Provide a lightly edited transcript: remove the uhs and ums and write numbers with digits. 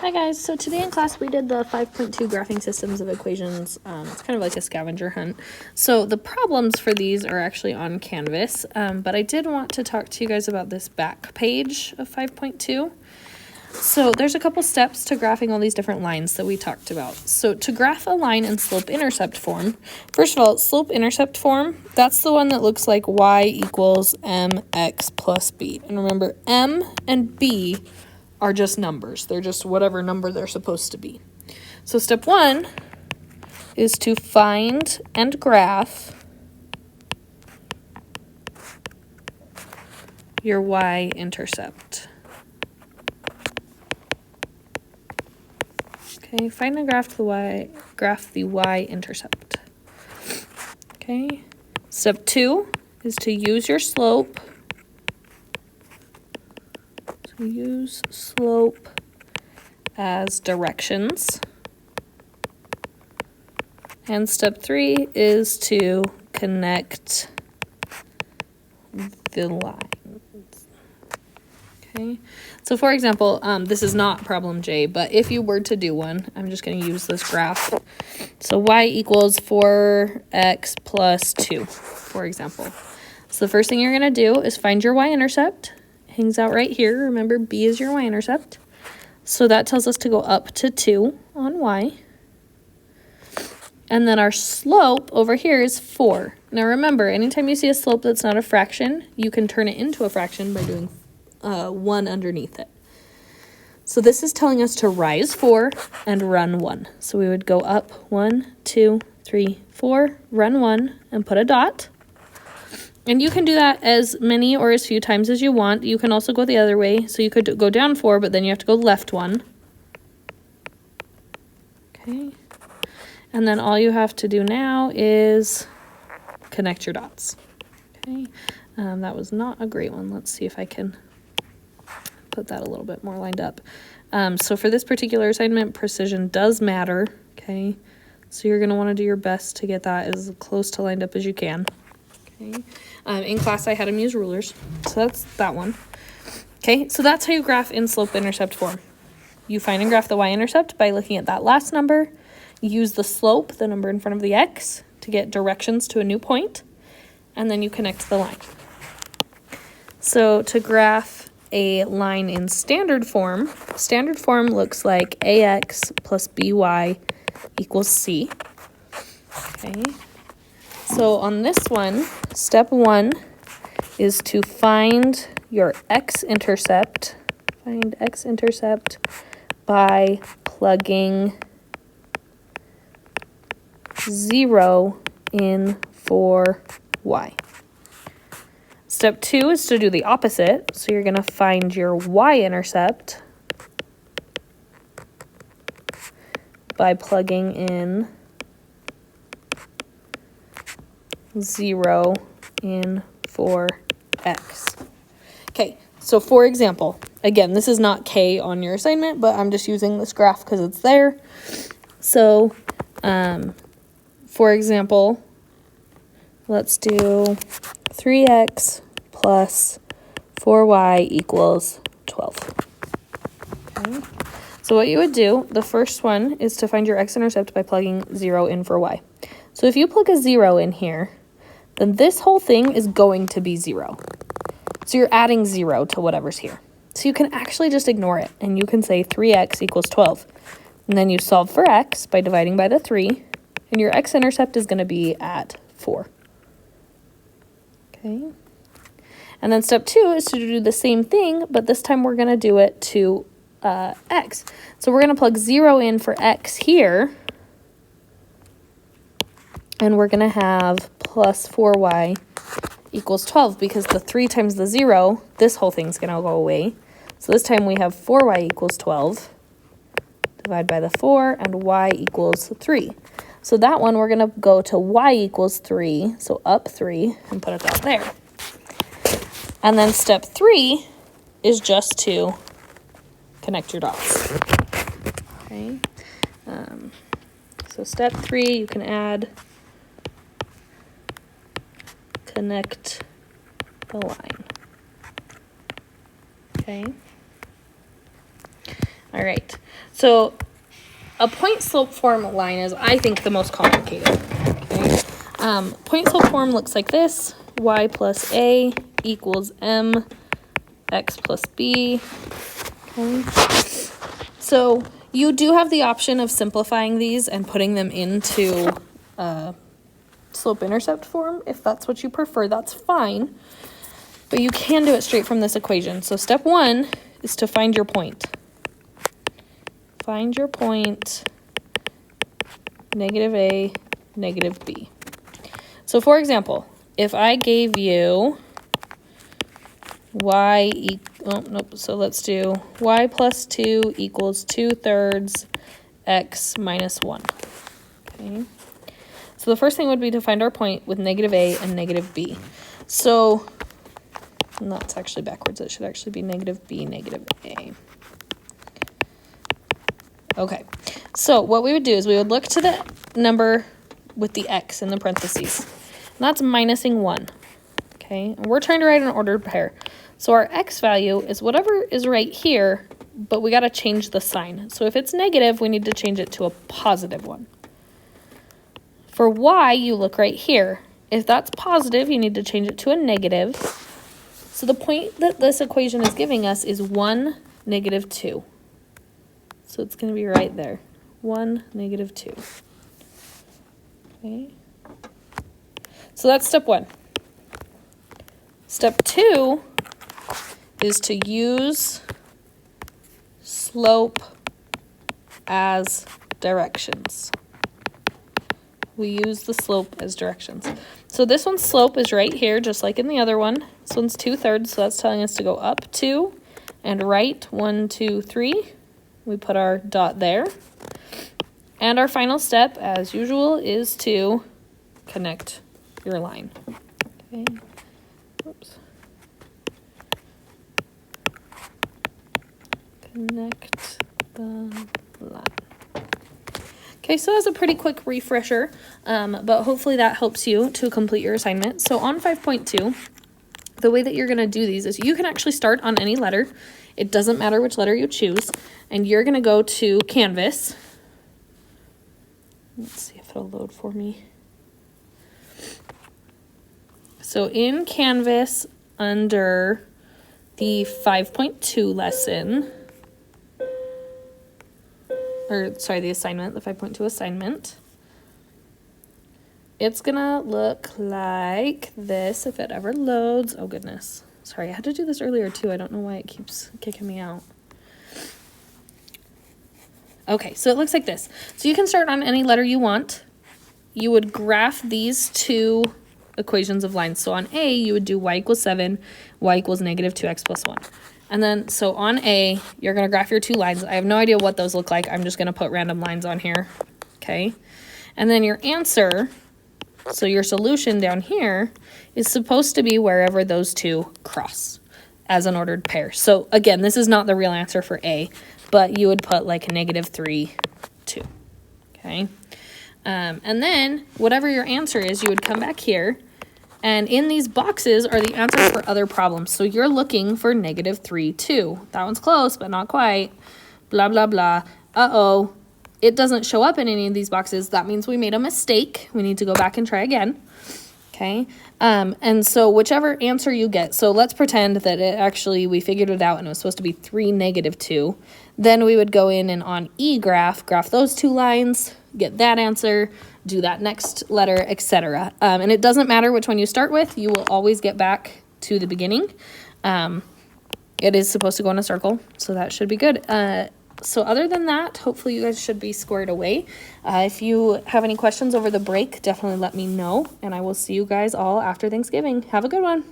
Hi guys, so today in class we did the 5.2 graphing systems of equations. It's kind of like a scavenger hunt. So the problems for these are actually on Canvas, but I did want to talk to you guys about this back page of 5.2. So there's a couple steps to graphing all these different lines that we talked about. So to graph a line in slope-intercept form, first of all, slope-intercept form, that's the one that looks like y equals mx plus b. And remember, m and b are just numbers. They're just whatever number they're supposed to be. So step one is to find and graph your y-intercept. Okay, find and graph the y-intercept. Okay. Step two is to use your slope. So use slope as directions. And step three is to connect the lines. Okay, so for example, this is not problem J, but if you were to do one, I'm just going to use this graph. So y equals 4x plus 2, for example. So the first thing you're going to do is find your y-intercept. Hangs out right here. Remember, b is your y-intercept. So that tells us to go up to 2 on y. And then our slope over here is 4. Now remember, anytime you see a slope that's not a fraction, you can turn it into a fraction by doing 1 underneath it. So this is telling us to rise 4 and run 1. So we would go up 1, 2, 3, 4, run 1, and put a dot. And you can do that as many or as few times as you want. You can also go the other way. So you could go down 4, but then you have to go left 1. Okay. And then all you have to do now is connect your dots. Okay. That was not a great one. Let's see if I can put that a little bit more lined up. So for this particular assignment, precision does matter. Okay. So you're going to want to do your best to get that as close to lined up as you can. Okay. In class, I had them use rulers, so that's that one. Okay, so that's how you graph in slope-intercept form. You find and graph the y-intercept by looking at that last number. You use the slope, the number in front of the x, to get directions to a new point, and then you connect the line. So to graph a line in standard form looks like ax plus by equals c. Okay. So on this one, step 1 is to find your x-intercept. Find x-intercept by plugging 0 in for y. Step 2 is to do the opposite. So you're going to find your y-intercept by plugging in 0 in for x. Okay, so for example, again, this is not K on your assignment, but I'm just using this graph because it's there. So, for example, let's do 3x plus 4y equals 12. Okay. So what you would do, the first one is to find your x-intercept by plugging 0 in for y. So if you plug a 0 in here, then this whole thing is going to be 0. So you're adding 0 to whatever's here. So you can actually just ignore it, and you can say 3x equals 12. And then you solve for x by dividing by the 3, and your x-intercept is going to be at 4. Okay. And then step 2 is to do the same thing, but this time we're going to do it to x. So we're going to plug 0 in for x here, and we're going to have plus 4y equals 12 because the 3 times the 0, this whole thing's going to go away. So this time we have 4y equals 12. Divide by the 4, and y equals 3. So that one we're going to go to y equals 3, so up 3, and put it out there. And then step 3 is just to connect your dots. Okay. So step 3, you can add connect the line. Okay. All right. So a point slope form line is, I think, the most complicated. Okay. Point slope form looks like this: y plus a equals m x plus b. Okay. So you do have the option of simplifying these and putting them into slope-intercept form. If that's what you prefer, that's fine. But you can do it straight from this equation. So step 1 is to find your point. Find your point, negative a, negative b. So for example, if I gave you so let's do y plus 2 equals 2/3 x minus 1. Okay. So the first thing would be to find our point with negative a and negative b. So, and that's actually backwards. It should actually be negative b, negative a. Okay. So what we would do is we would look to the number with the x in the parentheses. And that's minusing 1. Okay. And we're trying to write an ordered pair. So our x value is whatever is right here, but we got to change the sign. So if it's negative, we need to change it to a positive one. For y, you look right here. If that's positive, you need to change it to a negative. So the point that this equation is giving us is 1, negative 2. So it's going to be right there. 1, negative 2. Okay. So that's step 1. Step 2 is to use slope as directions. We use the slope as directions. So this one's slope is right here, just like in the other one. This one's 2/3, so that's telling us to go up 2 and right 1, 2, 3. We put our dot there. And our final step, as usual, is to connect your line. Okay. Oops. Connect the line. Okay, so that's a pretty quick refresher, but hopefully that helps you to complete your assignment. So on 5.2, the way that you're going to do these is you can actually start on any letter. It doesn't matter which letter you choose, and you're going to go to Canvas. Let's see if it'll load for me. So in Canvas, under the 5.2 lesson, the assignment, the 5.2 assignment, it's gonna look like this if it ever loads. Oh goodness. Sorry, I had to do this earlier too. I don't know why it keeps kicking me out. Okay, so it looks like this. So you can start on any letter you want. You would graph these two equations of lines. So on A, you would do y equals 7, y equals negative 2x plus 1. And then, so on A, you're going to graph your two lines. I have no idea what those look like. I'm just going to put random lines on here. Okay. And then your answer, so your solution down here, is supposed to be wherever those two cross as an ordered pair. So again, this is not the real answer for A, but you would put like a negative 3, 2. Okay. And then whatever your answer is, you would come back here. And in these boxes are the answers for other problems. So you're looking for negative 3, 2. That one's close, but not quite. Blah, blah, blah. Uh-oh. It doesn't show up in any of these boxes. That means we made a mistake. We need to go back and try again. Okay. And so whichever answer you get, so let's pretend that we figured it out and it was supposed to be 3, negative 2. Then we would go in and on E graph those two lines, get that answer, do that next letter, etc. And it doesn't matter which one you start with. You will always get back to the beginning. It is supposed to go in a circle, so that should be good. So other than that, hopefully you guys should be squared away. If you have any questions over the break, definitely let me know, and I will see you guys all after Thanksgiving. Have a good one.